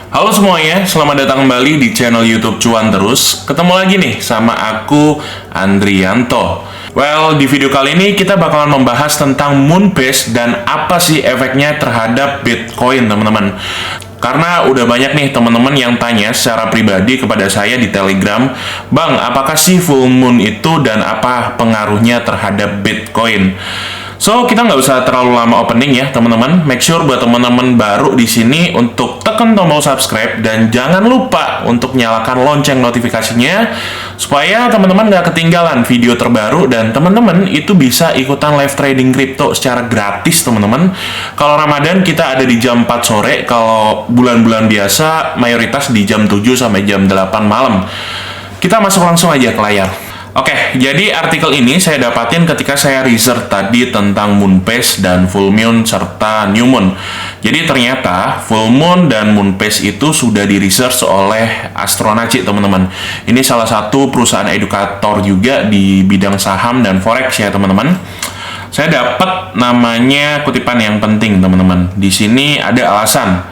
Halo semuanya, selamat datang kembali di channel YouTube Cuan Terus. Ketemu lagi nih sama aku, Andrianto. Well, di video kali ini kita bakalan membahas tentang Moonbase dan apa sih efeknya terhadap Bitcoin, teman-teman. Karena udah banyak nih teman-teman yang tanya secara pribadi kepada saya di Telegram, Bang, apakah sih full moon itu dan apa pengaruhnya terhadap Bitcoin? So, kita nggak usah terlalu lama opening ya, teman-teman. Make sure buat teman-teman baru di sini untuk tekan tombol subscribe dan jangan lupa untuk nyalakan lonceng notifikasinya supaya teman-teman nggak ketinggalan video terbaru dan teman-teman itu bisa ikutan live trading crypto secara gratis, teman-teman. Kalau Ramadan kita ada di jam 4 sore, kalau bulan-bulan biasa mayoritas di jam 7 sampai jam 8 malam. Kita masuk langsung aja ke layar. Oke, jadi artikel ini saya dapatin ketika saya research tadi tentang Moonbase dan full moon serta new moon. Jadi ternyata full moon dan Moonbase itu sudah di research oleh Astronaci, teman-teman. Ini salah satu perusahaan edukator juga di bidang saham dan forex ya, teman-teman. Saya dapat namanya kutipan yang penting, teman-teman. Di sini ada alasan.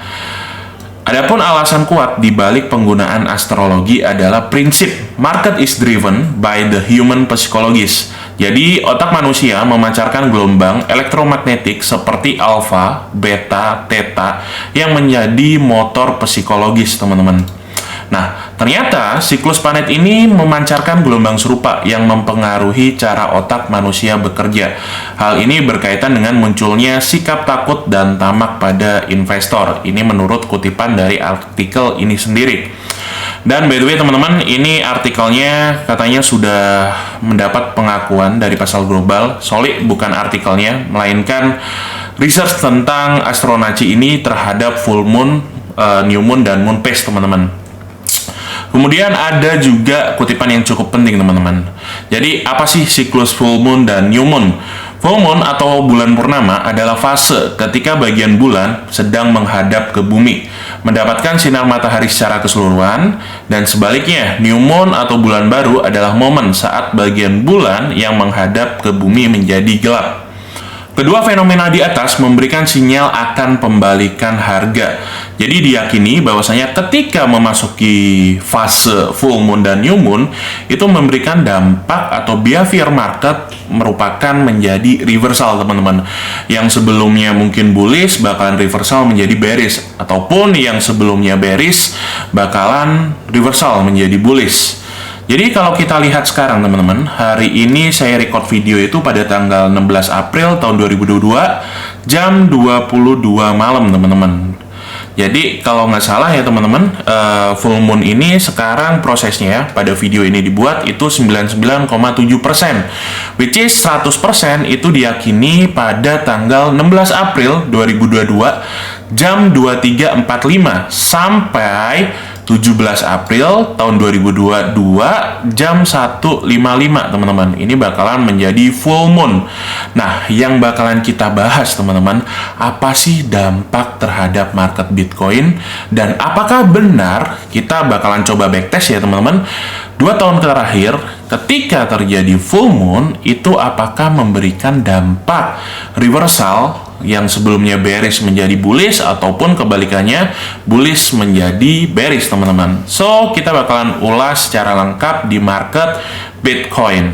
Adapun alasan kuat di balik penggunaan astrologi adalah prinsip market is driven by the human psychologist. Jadi, otak manusia memancarkan gelombang elektromagnetik seperti alfa, beta, theta yang menjadi motor psikologis, teman-teman. Nah, ternyata siklus planet ini memancarkan gelombang serupa yang mempengaruhi cara otak manusia bekerja. Hal ini berkaitan dengan munculnya sikap takut dan tamak pada investor. Ini menurut kutipan dari artikel ini sendiri. Dan by the way teman-teman, ini artikelnya katanya sudah mendapat pengakuan dari pasar global. Sorry, bukan artikelnya, melainkan research tentang Astronaci ini terhadap full moon, new moon, dan Moonbase, teman-teman. Kemudian ada juga kutipan yang cukup penting, teman-teman. Jadi, apa sih siklus full moon dan new moon? Full moon atau bulan purnama adalah fase ketika bagian bulan sedang menghadap ke bumi, mendapatkan sinar matahari secara keseluruhan, dan sebaliknya, new moon atau bulan baru adalah momen saat bagian bulan yang menghadap ke bumi menjadi gelap. Kedua fenomena di atas memberikan sinyal akan pembalikan harga. Jadi diyakini bahwasanya ketika memasuki fase full moon dan new moon itu memberikan dampak atau behavior market merupakan menjadi reversal, teman-teman. Yang sebelumnya mungkin bullish bakalan reversal menjadi bearish, ataupun yang sebelumnya bearish bakalan reversal menjadi bullish. Jadi kalau kita lihat sekarang, teman-teman, hari ini saya record video itu pada tanggal 16 April tahun 2022 jam 22 malam, teman-teman. Jadi kalau nggak salah ya teman-teman, full moon ini sekarang prosesnya ya, pada video ini dibuat itu 99,7%, which is 100% itu diyakini pada tanggal 16 April 2022 jam 23.45 sampai 17 April tahun 2022 jam 1.55, teman-teman. Ini bakalan menjadi full moon. Nah, yang bakalan kita bahas, teman-teman, apa sih dampak terhadap market Bitcoin dan apakah benar, kita bakalan coba backtest ya, teman-teman. 2 tahun terakhir ketika terjadi full moon itu apakah memberikan dampak reversal yang sebelumnya bearish menjadi bullish ataupun kebalikannya bullish menjadi bearish, teman-teman. So, kita bakalan ulas secara lengkap di market Bitcoin.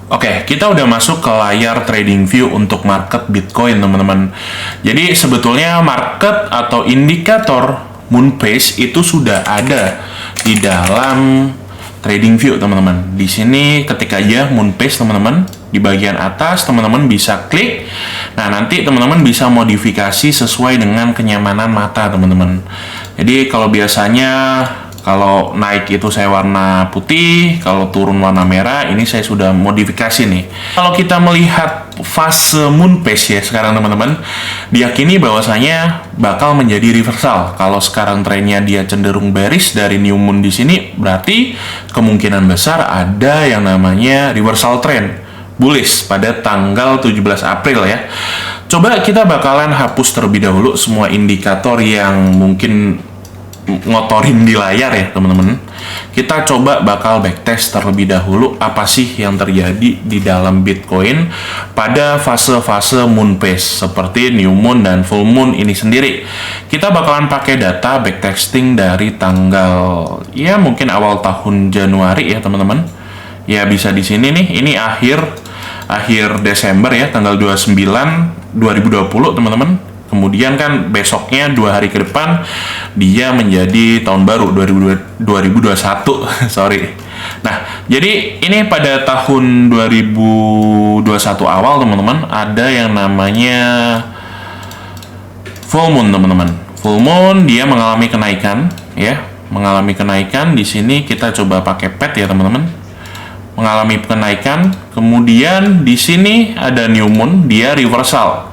Oke, kita udah masuk ke layar trading view untuk market Bitcoin, teman-teman. Jadi sebetulnya market atau indikator Moonbase itu sudah ada di dalam trading view, teman-teman. Di sini ketik aja Moonbase, teman-teman. Di bagian atas teman-teman bisa klik. Nah, nanti teman-teman bisa modifikasi sesuai dengan kenyamanan mata, teman-teman. Jadi kalau biasanya kalau naik itu saya warna putih, kalau turun warna merah, ini saya sudah modifikasi nih. Kalau kita melihat fase Moonbase ya sekarang, teman-teman, diyakini bahwasanya bakal menjadi reversal. Kalau sekarang trennya dia cenderung bearish dari new moon di sini, berarti kemungkinan besar ada yang namanya reversal trend bullish pada tanggal 17 April ya. Coba kita bakalan hapus terlebih dahulu semua indikator yang mungkin ngotorin di layar ya teman-teman. Kita coba bakal backtest terlebih dahulu apa sih yang terjadi di dalam Bitcoin pada fase-fase moon phase seperti new moon dan full moon ini sendiri. Kita bakalan pakai data backtesting dari tanggal ya mungkin awal tahun Januari ya teman-teman. Ya bisa di sini nih, ini akhir Desember ya, tanggal 29 2020 teman-teman. Kemudian kan besoknya 2 hari ke depan dia menjadi tahun baru 2021 sorry. Nah, jadi ini pada tahun 2021 awal teman-teman ada yang namanya full moon teman-teman. Full moon dia mengalami kenaikan ya, mengalami kenaikan. Di sini kita coba pakai pet ya teman-teman. Mengalami kenaikan, kemudian di sini ada new moon, dia reversal.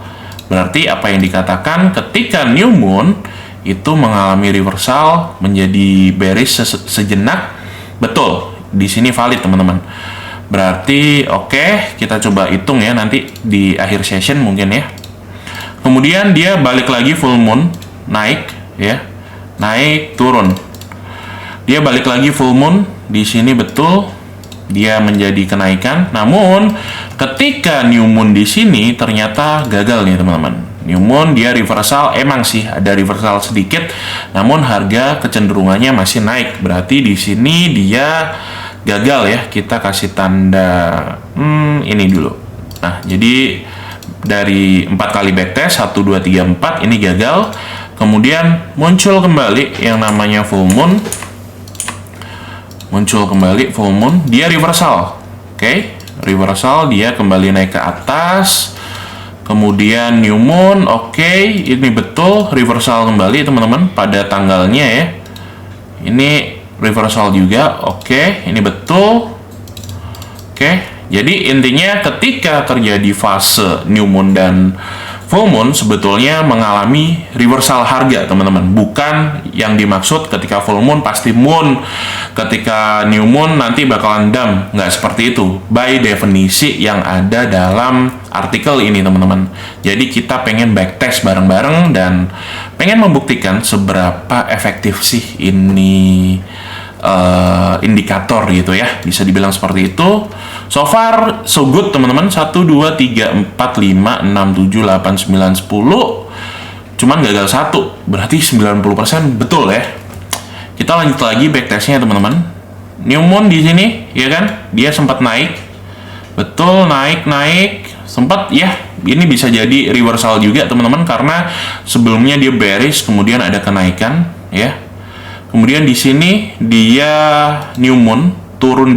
Berarti apa yang dikatakan ketika new moon itu mengalami reversal menjadi bearish sejenak, betul. Di sini valid teman-teman. Berarti oke, kita coba hitung ya nanti di akhir session mungkin ya. Kemudian dia balik lagi full moon, naik ya. Naik turun. Dia balik lagi full moon, di sini betul dia menjadi kenaikan. Namun ketika new moon di sini ternyata gagal nih teman-teman. New moon dia reversal, emang sih ada reversal sedikit, namun harga kecenderungannya masih naik. Berarti di sini dia gagal ya. Kita kasih tanda ini dulu. Nah, jadi dari 4 kali backtest 1 2 3 4 ini gagal. Kemudian muncul kembali yang namanya full moon. Muncul kembali full moon, dia reversal. Oke, reversal, dia kembali naik ke atas. Kemudian new moon, oke, ini betul reversal kembali teman-teman pada tanggalnya ya. Ini reversal juga, oke, ini betul. Oke, jadi intinya ketika terjadi fase new moon dan full moon sebetulnya mengalami reversal harga teman-teman. Bukan yang dimaksud ketika full moon pasti moon, ketika new moon nanti bakalan dump. Nggak seperti itu by definisi yang ada dalam artikel ini teman-teman. Jadi kita pengen backtest bareng-bareng dan pengen membuktikan seberapa efektif sih ini indikator gitu ya, bisa dibilang seperti itu. So far so good teman-teman. 1 2 3 4 5 6 7 8 9 10. Cuman gagal 1. Berarti 90% betul ya. Kita lanjut lagi backtestnya teman-teman. New moon di sini ya kan, dia sempat naik. Betul, naik sempat ya. Ini bisa jadi reversal juga teman-teman karena sebelumnya dia bearish kemudian ada kenaikan ya. Kemudian di sini dia new moon turun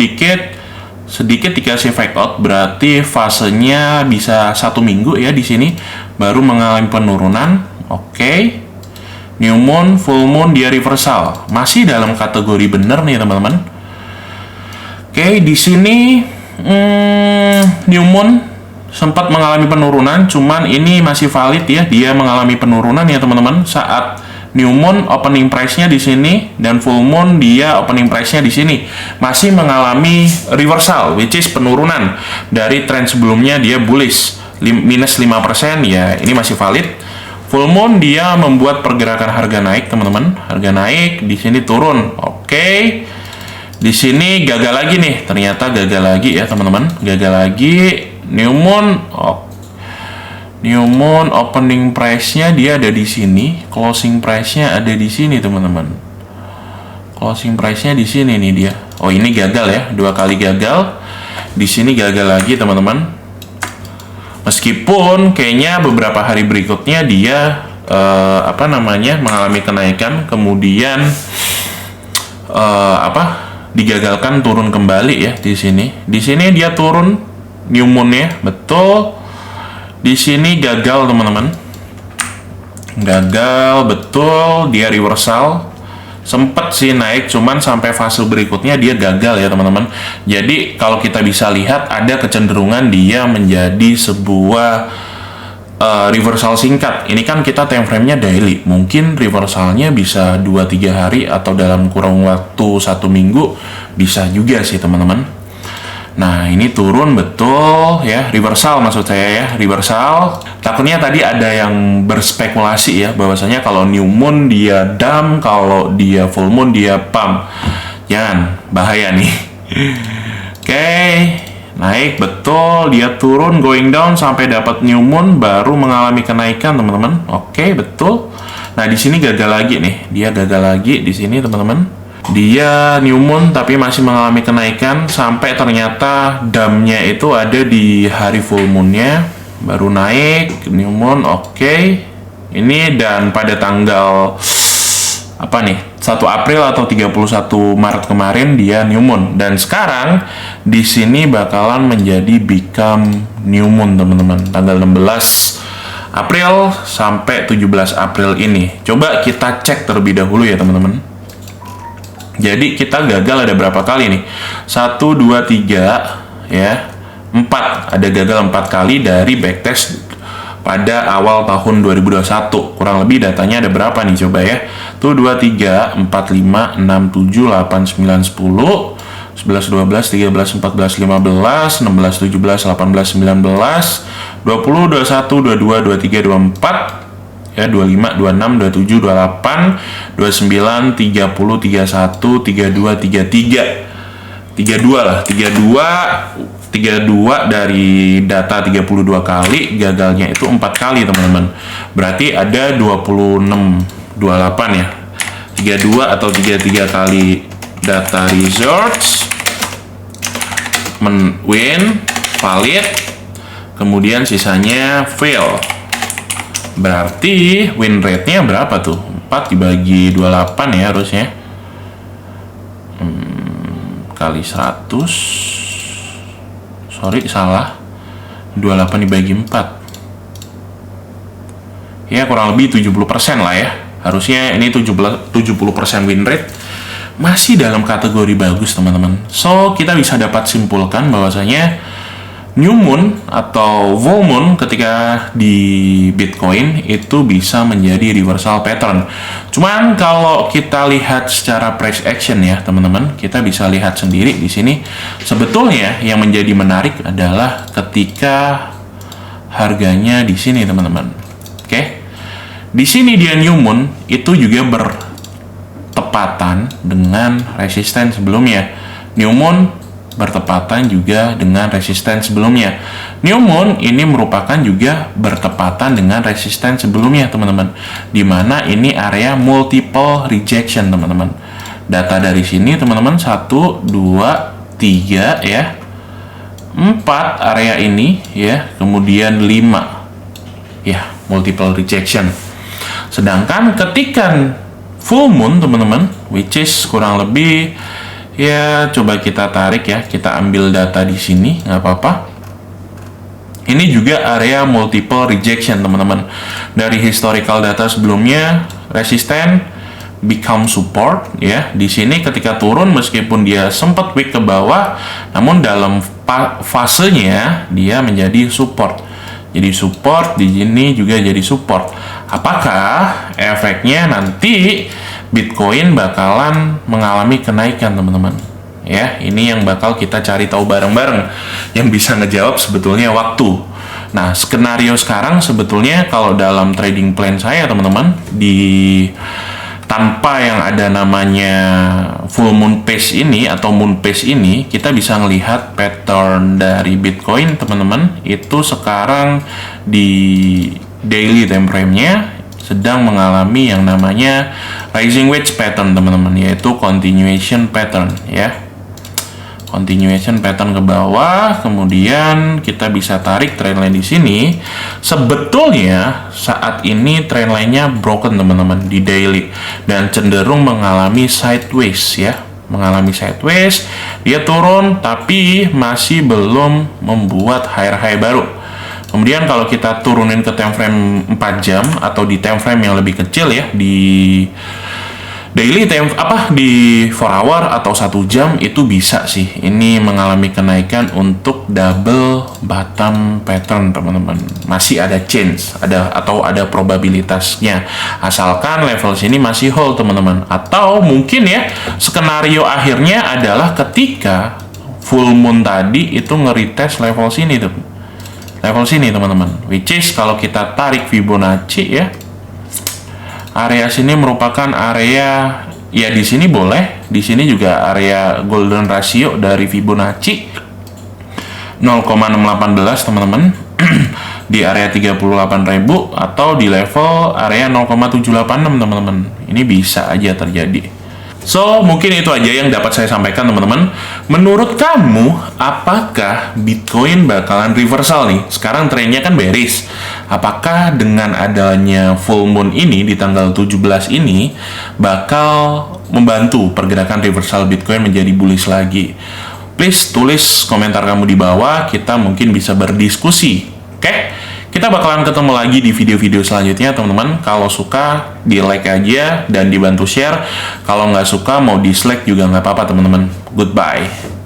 sedikit dikasih fake out, berarti fasenya bisa 1 minggu ya di sini baru mengalami penurunan. Oke. New moon, full moon dia reversal. Masih dalam kategori benar nih teman-teman. Oke, di sini new moon sempat mengalami penurunan, cuman ini masih valid ya, dia mengalami penurunan ya teman-teman saat new moon opening price-nya di sini dan full moon dia opening price-nya di sini masih mengalami reversal, which is penurunan dari tren sebelumnya dia bullish minus 5% ya, ini masih valid. Full moon dia membuat pergerakan harga naik teman-teman, harga naik, di sini turun. Oke. Di sini gagal lagi nih, ternyata gagal lagi ya teman-teman, gagal lagi. New moon New moon opening price-nya dia ada di sini, closing price-nya ada di sini teman-teman. Closing price-nya di sini nih dia. Oh, ini gagal ya, 2 kali gagal. Di sini gagal lagi teman-teman. Meskipun kayaknya beberapa hari berikutnya dia mengalami kenaikan, kemudian digagalkan turun kembali ya di sini. Di sini dia turun new moon-nya, betul. Di sini gagal teman-teman, gagal betul, dia reversal. Sempet sih naik, cuman sampai fase berikutnya dia gagal ya teman-teman. Jadi kalau kita bisa lihat ada kecenderungan dia menjadi sebuah reversal singkat. Ini kan kita time frame-nya daily, mungkin reversalnya bisa 2-3 hari atau dalam kurang waktu 1 minggu bisa juga sih teman-teman. Nah, ini turun betul ya, reversal maksud saya ya, reversal. Takutnya tadi ada yang berspekulasi ya, bahwasanya kalau new moon dia dump, kalau dia full moon dia pump. Jangan, bahaya nih. Oke, naik betul, dia turun going down sampai dapat new moon baru mengalami kenaikan, teman-teman. Oke, betul. Nah, di sini gagal lagi nih. Dia gagal lagi di sini, teman-teman. Dia new moon tapi masih mengalami kenaikan sampai ternyata dumpnya itu ada di hari full moonnya, baru naik new moon. Oke, ini dan pada tanggal apa nih, 1 April atau 31 Maret kemarin dia new moon, dan sekarang di sini bakalan menjadi become new moon, teman-teman, tanggal 16 April sampai 17 April ini. Coba kita cek terlebih dahulu ya, teman-teman. Jadi kita gagal ada berapa kali nih? 1, 2, 3 ya, 4. Ada gagal 4 kali dari backtest pada awal tahun 2021. Kurang lebih datanya ada berapa nih, coba ya. Tuh 2, 3, 4, 5, 6, 7, 8, 9, 10, 11, 12, 13, 14, 15, 16, 17, 18, 19, 20, 21, 22, 23, 24 ya, 25, 26, 27, 28, 29, 30, 31, 32, 33. 32 lah, 32 dari data 32 kali, gagalnya itu 4 kali, teman-teman. Berarti ada 26, 28 ya. 32 atau 33 kali data results win, valid, kemudian sisanya fail. Berarti win rate-nya berapa tuh? 4 dibagi 28 ya harusnya. Kali 100. Sorry, salah. 28 dibagi 4. Ya, kurang lebih 70% lah ya. Harusnya ini 70% win rate. Masih dalam kategori bagus, teman-teman. So, kita bisa dapat simpulkan bahwasanya new moon atau full moon ketika di Bitcoin itu bisa menjadi reversal pattern. Cuman kalau kita lihat secara price action ya, teman-teman, kita bisa lihat sendiri di sini. Sebetulnya yang menjadi menarik adalah ketika harganya di sini, teman-teman. Oke. Di sini dia new moon itu juga bertepatan dengan resisten sebelumnya. New moon bertepatan juga dengan resisten sebelumnya. New moon ini merupakan juga bertepatan dengan resisten sebelumnya, teman-teman. Dimana ini area multiple rejection, teman-teman. Data dari sini, teman-teman, 1, 2, 3 ya. 4 area ini ya, kemudian 5 ya, multiple rejection. Sedangkan ketika full moon, teman-teman, which is kurang lebih ya, coba kita tarik ya, kita ambil data di sini, nggak apa-apa. Ini juga area multiple rejection, teman-teman. Dari historical data sebelumnya, resisten become support ya. Di sini ketika turun meskipun dia sempat wick ke bawah, namun dalam fasenya dia menjadi support. Jadi support di sini juga jadi support. Apakah efeknya nanti Bitcoin bakalan mengalami kenaikan, teman-teman? Ya, ini yang bakal kita cari tahu bareng-bareng. Yang bisa ngejawab sebetulnya waktu. Nah, skenario sekarang sebetulnya kalau dalam trading plan saya, teman-teman, tanpa yang ada namanya full moon pace ini atau moon pace ini, kita bisa melihat pattern dari Bitcoin, teman-teman, itu sekarang di daily time frame-nya sedang mengalami yang namanya rising wedge pattern, teman-teman, yaitu continuation pattern ya. Continuation pattern ke bawah, kemudian kita bisa tarik trendline di sini. Sebetulnya saat ini trendline-nya broken, teman-teman, di daily dan cenderung mengalami sideways ya. Mengalami sideways, dia turun tapi masih belum membuat high baru. Kemudian kalau kita turunin ke time frame 4 jam atau di time frame yang lebih kecil ya, di daily time di 4 hour atau 1 jam, itu bisa sih ini mengalami kenaikan untuk double bottom pattern, teman-teman. Masih ada chance, ada probabilitasnya, asalkan level sini masih hold, teman-teman. Atau mungkin ya skenario akhirnya adalah ketika full moon tadi itu nge-retest level sini tuh. Level sini teman-teman. Which is kalau kita tarik Fibonacci ya, area sini merupakan area ya, di sini boleh, di sini juga area golden ratio dari Fibonacci 0,618 teman-teman. Di area 38.000 atau di level area 0,786 teman-teman. Ini bisa aja terjadi. So, mungkin itu aja yang dapat saya sampaikan teman-teman. Menurut kamu, apakah Bitcoin bakalan reversal nih? Sekarang trennya kan bearish. Apakah dengan adanya full moon ini di tanggal 17 ini bakal membantu pergerakan reversal Bitcoin menjadi bullish lagi? Please tulis komentar kamu di bawah, kita mungkin bisa berdiskusi. Oke? Kita bakalan ketemu lagi di video-video selanjutnya, teman-teman. Kalau suka, di-like aja dan dibantu share. Kalau nggak suka, mau dislike juga nggak apa-apa, teman-teman. Goodbye.